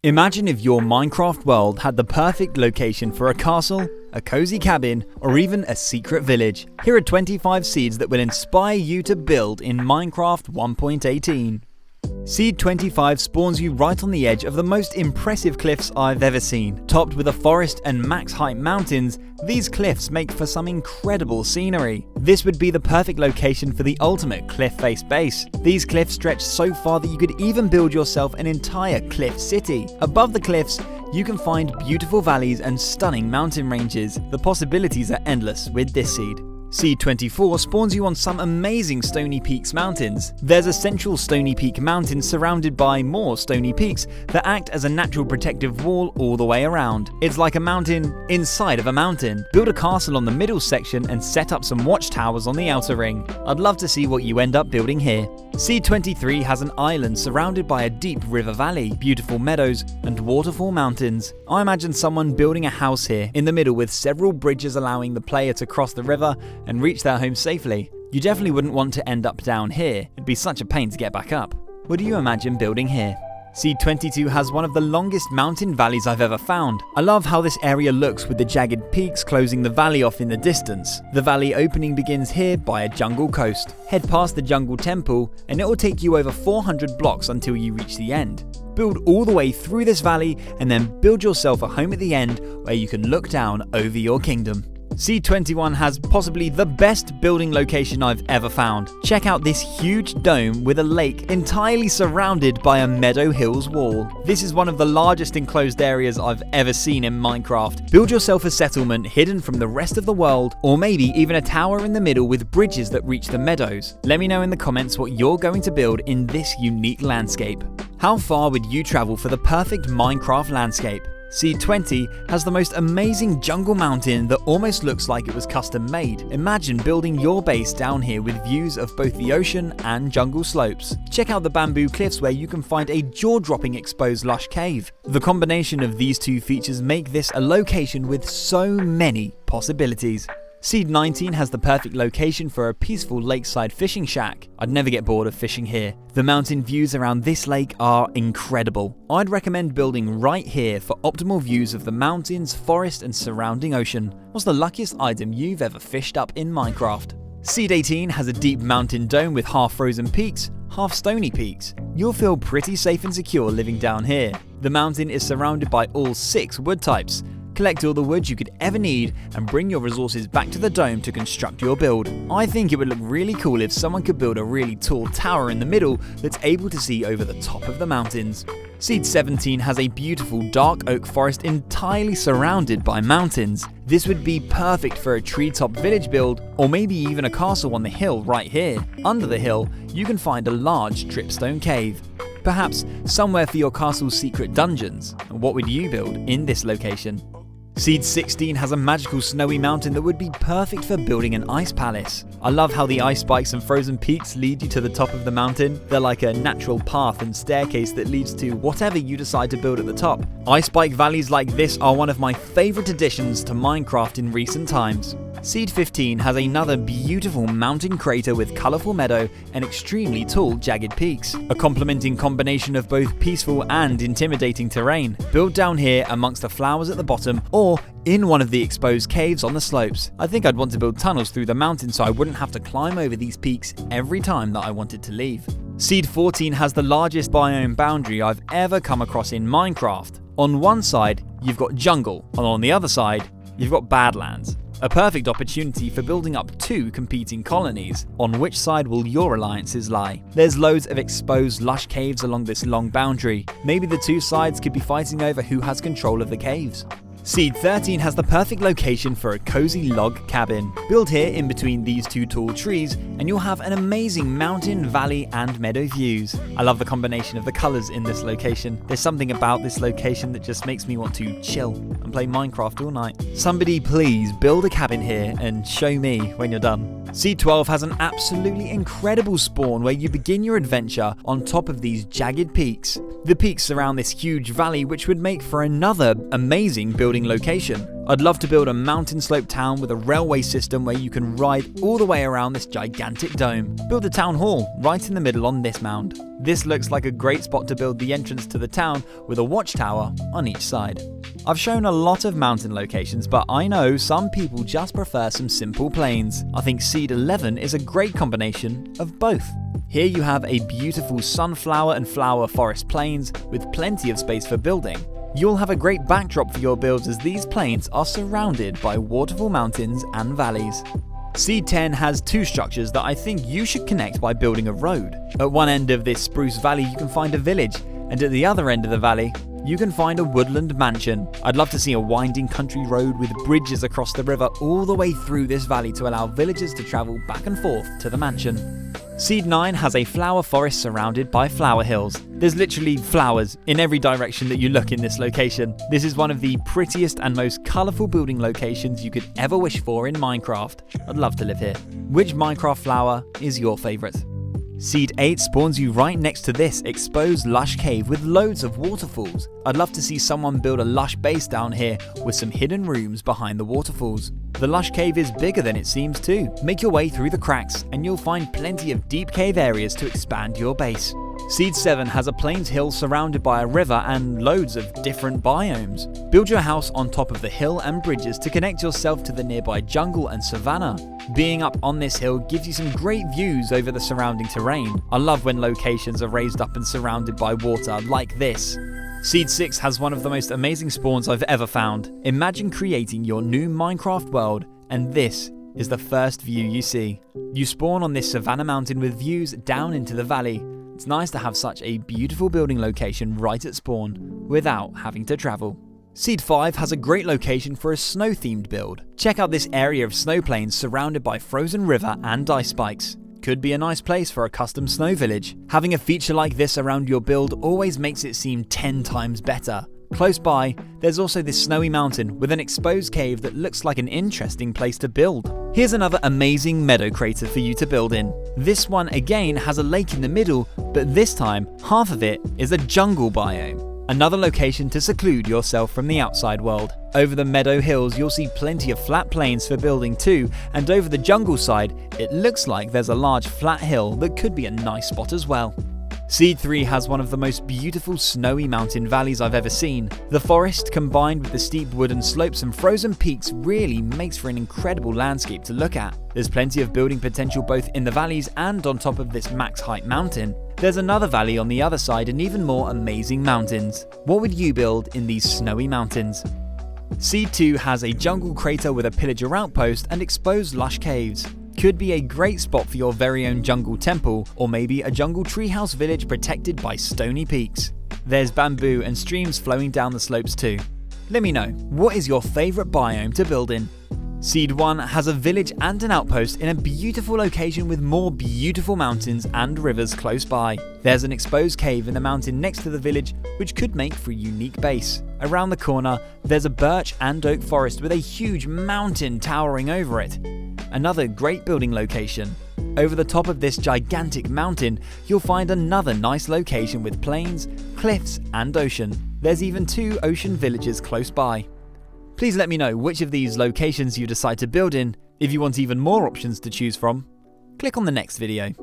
Imagine if your Minecraft world had the perfect location for a castle, a cozy cabin, or even a secret village. Here are 25 seeds that will inspire you to build in Minecraft 1.18. Seed 25 spawns you right on the edge of the most impressive cliffs I've ever seen. Topped with a forest and max height mountains, these cliffs make for some incredible scenery. This would be the perfect location for the ultimate cliff face base. These cliffs stretch so far that you could even build yourself an entire cliff city. Above the cliffs, you can find beautiful valleys and stunning mountain ranges. The possibilities are endless with this seed. Seed 24 spawns you on some amazing Stony Peaks mountains. There's a central Stony Peak mountain surrounded by more Stony Peaks that act as a natural protective wall all the way around. It's like a mountain inside of a mountain. Build a castle on the middle section and set up some watchtowers on the outer ring. I'd love to see what you end up building here. Seed 23 has an island surrounded by a deep river valley, beautiful meadows, and waterfall mountains. I imagine someone building a house here in the middle with several bridges allowing the player to cross the river and reach their home safely. You definitely wouldn't want to end up down here. It'd be such a pain to get back up. What do you imagine building here? Seed 22 has one of the longest mountain valleys I've ever found. I love how this area looks with the jagged peaks closing the valley off in the distance. The valley opening begins here by a jungle coast. Head past the jungle temple and it will take you over 400 blocks until you reach the end. Build all the way through this valley and then build yourself a home at the end where you can look down over your kingdom. Seed 21 has possibly the best building location I've ever found. Check out this huge dome with a lake entirely surrounded by a Meadow Hills wall. This is one of the largest enclosed areas I've ever seen in Minecraft. Build yourself a settlement hidden from the rest of the world, or maybe even a tower in the middle with bridges that reach the meadows. Let me know in the comments what you're going to build in this unique landscape. How far would you travel for the perfect Minecraft landscape? Seed 20 has the most amazing jungle mountain that almost looks like it was custom made. Imagine building your base down here with views of both the ocean and jungle slopes. Check out the bamboo cliffs where you can find a jaw-dropping exposed lush cave. The combination of these two features make this a location with so many possibilities. Seed 19 has the perfect location for a peaceful lakeside fishing shack. I'd never get bored of fishing here. The mountain views around this lake are incredible. I'd recommend building right here for optimal views of the mountains, forest, and surrounding ocean. What's the luckiest item you've ever fished up in Minecraft? Seed 18 has a deep mountain dome with half frozen peaks, half stony peaks. You'll feel pretty safe and secure living down here. The mountain is surrounded by all 6 wood types. Collect all the wood you could ever need and bring your resources back to the dome to construct your build. I think it would look really cool if someone could build a really tall tower in the middle that's able to see over the top of the mountains. Seed 17 has a beautiful dark oak forest entirely surrounded by mountains. This would be perfect for a treetop village build, or maybe even a castle on the hill right here. Under the hill, you can find a large dripstone cave. Perhaps somewhere for your castle's secret dungeons. What would you build in this location? Seed 16 has a magical snowy mountain that would be perfect for building an ice palace. I love how the ice spikes and frozen peaks lead you to the top of the mountain. They're like a natural path and staircase that leads to whatever you decide to build at the top. Ice spike valleys like this are one of my favorite additions to Minecraft in recent times. Seed 15 has another beautiful mountain crater with colourful meadow and extremely tall jagged peaks. A complementing combination of both peaceful and intimidating terrain. Build down here amongst the flowers at the bottom or in one of the exposed caves on the slopes. I think I'd want to build tunnels through the mountain so I wouldn't have to climb over these peaks every time that I wanted to leave. Seed 14 has the largest biome boundary I've ever come across in Minecraft. On one side, you've got jungle, and on the other side, you've got badlands. A perfect opportunity for building up 2 competing colonies. On which side will your alliances lie? There's loads of exposed lush caves along this long boundary. Maybe the 2 sides could be fighting over who has control of the caves. Seed 13 has the perfect location for a cozy log cabin. Build here in between these 2 tall trees and you'll have an amazing mountain, valley and meadow views. I love the combination of the colours in this location. There's something about this location that just makes me want to chill and play Minecraft all night. Somebody please build a cabin here and show me when you're done. Seed 12 has an absolutely incredible spawn where you begin your adventure on top of these jagged peaks. The peaks surround this huge valley, which would make for another amazing building location. I'd love to build a mountain slope town with a railway system where you can ride all the way around this gigantic dome. Build a town hall right in the middle on this mound. This looks like a great spot to build the entrance to the town with a watchtower on each side. I've shown a lot of mountain locations, but I know some people just prefer some simple plains. I think Seed 11 is a great combination of both. Here you have a beautiful sunflower and flower forest plains with plenty of space for building. You'll have a great backdrop for your builds as these plains are surrounded by waterfall mountains and valleys. Seed 10 has two structures that I think you should connect by building a road. At one end of this spruce valley you can find a village, and at the other end of the valley you can find a woodland mansion. I'd love to see a winding country road with bridges across the river all the way through this valley to allow villagers to travel back and forth to the mansion. Seed 9 has a flower forest surrounded by flower hills. There's literally flowers in every direction that you look in this location. This is one of the prettiest and most colourful building locations you could ever wish for in Minecraft. I'd love to live here. Which Minecraft flower is your favourite? Seed 8 spawns you right next to this exposed lush cave with loads of waterfalls. I'd love to see someone build a lush base down here with some hidden rooms behind the waterfalls. The lush cave is bigger than it seems too. Make your way through the cracks and you'll find plenty of deep cave areas to expand your base. Seed 7 has a plains hill surrounded by a river and loads of different biomes. Build your house on top of the hill and bridges to connect yourself to the nearby jungle and savanna. Being up on this hill gives you some great views over the surrounding terrain. I love when locations are raised up and surrounded by water like this. Seed 6 has one of the most amazing spawns I've ever found. Imagine creating your new Minecraft world and this is the first view you see. You spawn on this savanna mountain with views down into the valley. It's nice to have such a beautiful building location right at spawn without having to travel. Seed 5 has a great location for a snow-themed build. Check out this area of snow plains surrounded by frozen river and ice spikes. Could be a nice place for a custom snow village. Having a feature like this around your build always makes it seem 10 times better. Close by, there's also this snowy mountain with an exposed cave that looks like an interesting place to build. Here's another amazing meadow crater for you to build in. This one again has a lake in the middle, but this time half of it is a jungle biome. Another location to seclude yourself from the outside world. Over the meadow hills you'll see plenty of flat plains for building too, and over the jungle side it looks like there's a large flat hill that could be a nice spot as well. Seed 3 has one of the most beautiful snowy mountain valleys I've ever seen. The forest combined with the steep wooden slopes and frozen peaks really makes for an incredible landscape to look at. There's plenty of building potential both in the valleys and on top of this max height mountain. There's another valley on the other side and even more amazing mountains. What would you build in these snowy mountains? Seed 2 has a jungle crater with a pillager outpost and exposed lush caves. Could be a great spot for your very own jungle temple, or maybe a jungle treehouse village protected by stony peaks. There's bamboo and streams flowing down the slopes too. Let me know, what is your favourite biome to build in? Seed 1 has a village and an outpost in a beautiful location with more beautiful mountains and rivers close by. There's an exposed cave in the mountain next to the village which could make for a unique base. Around the corner, there's a birch and oak forest with a huge mountain towering over it. Another great building location. Over the top of this gigantic mountain, you'll find another nice location with plains, cliffs and ocean. There's even 2 ocean villages close by. Please let me know which of these locations you decide to build in. If you want even more options to choose from, click on the next video.